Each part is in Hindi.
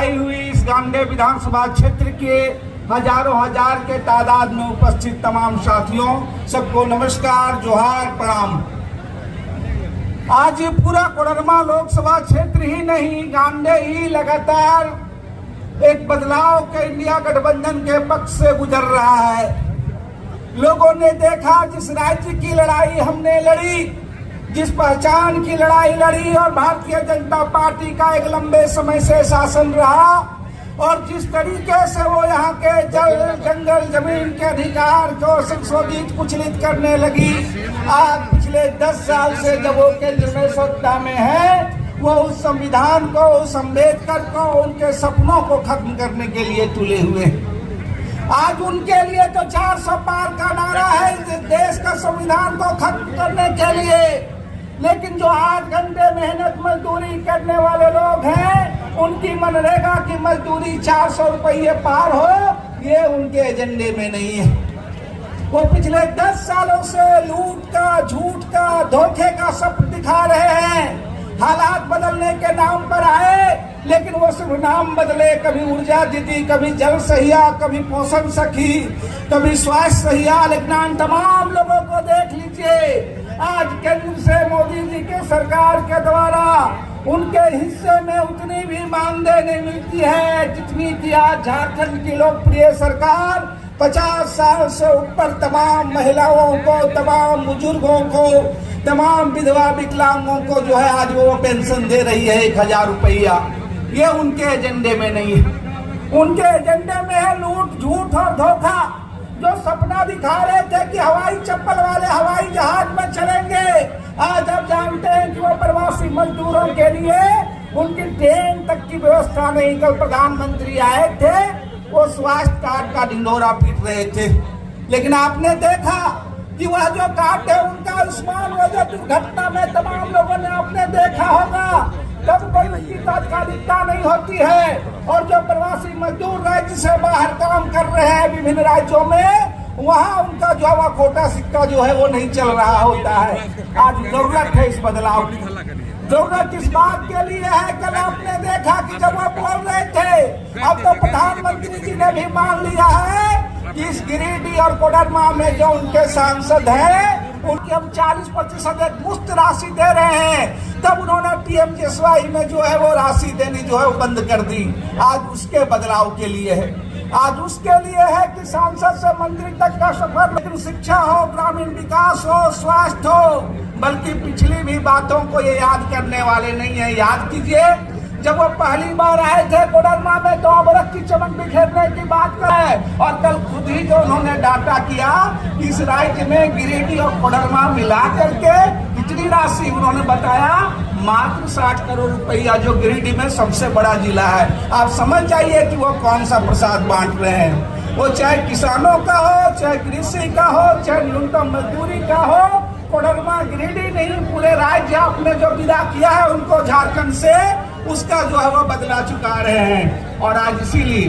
आई हुई इस गांडे विधानसभा क्षेत्र के हजारों हजार के तादाद में उपस्थित तमाम साथियों, सबको नमस्कार, जोहार, प्रणाम। आज पूरा कोडरमा लोकसभा क्षेत्र ही नहीं, गांडे ही लगातार एक बदलाव के इंडिया गठबंधन के पक्ष से गुजर रहा है। लोगों ने देखा जिस राज्य की लड़ाई हमने लड़ी, जिस पहचान की लड़ाई लड़ी और भारतीय जनता पार्टी का एक लंबे समय से शासन रहा और जिस तरीके से वो यहाँ के जल, जंगल, जमीन के अधिकार को संशोधित, कुचलित करने लगी। आज पिछले 10 साल से जब वो केंद्र में सत्ता में है, वो उस संविधान को, उस अम्बेडकर को, उनके सपनों को खत्म करने के लिए तुले हुए। आज उनके लिए तो 400 पार का नारा है देश का संविधान को खत्म करने के लिए, लेकिन जो 8 घंटे मेहनत मजदूरी करने वाले लोग हैं, उनकी मनरेगा की मजदूरी 400 रुपये पार हो, ये उनके एजेंडे में नहीं है। वो पिछले 10 सालों से लूट का, झूठ का, धोखे का सपन दिखा रहे हैं। हालात बदलने के नाम पर आए, लेकिन वो सिर्फ नाम बदले। कभी ऊर्जा दीदी, कभी जल सहिया, कभी पोषण सखी, कभी स्वास्थ्य सहिया, लेकिन तमाम लोगों को देख लीजिए। आज केंद्र से मोदी जी के सरकार के द्वारा उनके हिस्से में उतनी भी मानदेय नहीं मिलती है जितनी कि आज झारखंड की लोकप्रिय सरकार 50 साल से ऊपर तमाम महिलाओं को, तमाम बुजुर्गों को, तमाम विधवा विकलांगों को जो है आज वो पेंशन दे रही है 1000 रुपया। ये उनके एजेंडे में नहीं है। उनके एजेंडे में है लूट, झूठ और धोखा। जो सपना दिखा रहे थे कि हवाई चप्पल वाले हवाई जहाज में चलेंगे, आज आप जानते हैं कि वो प्रवासी मजदूरों के लिए उनकी ट्रेन तक की व्यवस्था नहीं। कल प्रधानमंत्री आए थे, वो स्वास्थ्य कार्ड का ढिंढोरा पीट रहे थे, लेकिन आपने देखा कि वह जो कार्ड है उनका आयुष्मान, वो जो दुर्घटना में तमाम लोगों ने आपने देखा होगा, तब कोई उसकी तात्कालिकता नहीं होती है। और जो प्रवासी मजदूर राज्य से बाहर काम कर रहे हैं विभिन्न राज्यों में, वहाँ उनका जो है कोटा सिक्का जो है वो नहीं चल रहा होता है। आज जरूरत है इस बदलाव की। जरूरत इस बात के लिए है, कल आपने देखा कि जब वो बोल रहे थे, अब तो प्रधानमंत्री जी ने भी मान लिया है कि इस गिरिडीह और कोडरमा में जो उनके सांसद हैं उनकी हम 40% मुफ्त राशि दे रहे हैं। तब उन्होंने पीएमजीएसवाई में जो है वो राशि देनी जो है वो बंद कर दी। आज उसके बदलाव के लिए है, आज उसके लिए है कि सांसद से मंत्री तक का सफर, लेकिन शिक्षा हो, ग्रामीण विकास हो, स्वास्थ्य हो, बल्कि पिछली भी बातों को ये याद करने वाले नहीं है। याद कीजिए, जब वो पहली बार आए थे कोडरमा में तो अबरख की चमक बिखेरने की बात करें, और कल खुद ही जो उन्होंने डाटा किया इस राज्य में गिरिडीह और कोडरमा मिला करके कितनी राशि उन्होंने बताया, मात्र 60 करोड़ रुपया, जो गिरिडीह में सबसे बड़ा जिला है। आप समझ जाइए कि वो कौन सा प्रसाद बांट रहे हैं। वो चाहे किसानों का हो, चाहे कृषि का हो, चाहे न्यूनतम मजदूरी का हो, कोडरमा गिरिडीह नहीं पूरे राज्य आपने जो विदा किया है उनको झारखंड से, उसका जो है वो बदला चुका रहे हैं। और आज इसीलिए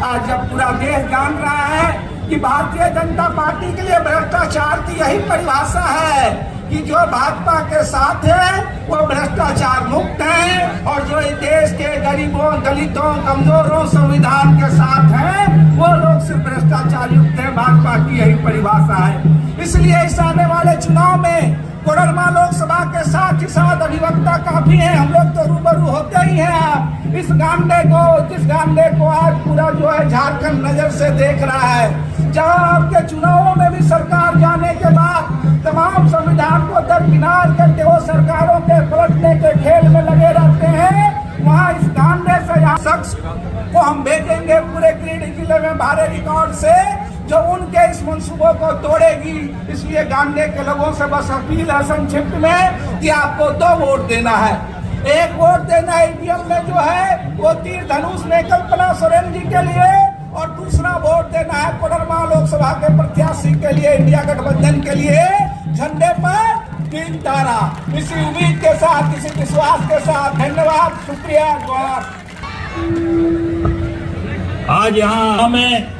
आज जब पूरा देश जान रहा है कि भारतीय जनता पार्टी के लिए भ्रष्टाचार की यही परिभाषा है कि जो भाजपा के साथ है वो भ्रष्टाचार मुक्त है, और जो देश के गरीबों, दलितों, कमजोरों, संविधान के साथ हैं वो लोग सिर्फ भ्रष्टाचार युक्त है। भाजपा की यही परिभाषा है। इसलिए इस आने वाले चुनाव में कोडरमा लोकसभा के साथ ही साथ अधिवक्ता काफी हैं, हम लोग तो रूबरू होते ही हैं। आप इस गांडे को, जिस गांडे को आज पूरा जो है झारखंड नजर से देख रहा है, जहां आपके चुनावों में भी सरकार जाने के बाद तमाम संविधान को दरकिनार करके वो सरकारों के पलटने के खेल में लगे रहते हैं, वहाँ इस गांडे से यहाँ शख्स को हम भेजेंगे पूरे गिरिडीह जिले में भारे रिकॉर्ड से, जो उनके इस मंसूबों को तोड़ेगी। इसलिए गांडे के लोगों से बस अपील है संक्षिप्त में कि आपको 2 वोट देना है। एक वोट देना है ईवीएम में जो है वो तीर धनुष में कल्पना सोरेन जी के लिए, और दूसरा वोट देना है कोडरमा लोकसभा के प्रत्याशी के लिए, इंडिया गठबंधन के लिए, झंडे पर 3 तारा। इसी उम्मीद के साथ, इसी विश्वास के साथ धन्यवाद, शुक्रिया, जोहार। आज यहाँ हमें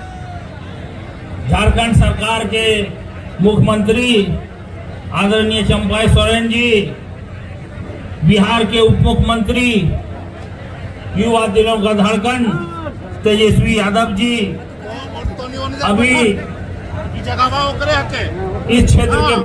झारखंड सरकार के मुख्यमंत्री आदरणीय चंपाई सोरेन जी, बिहार के उप मुख्यमंत्री युवा दिलों का धड़कन तेजस्वी यादव जी अभी इस क्षेत्र के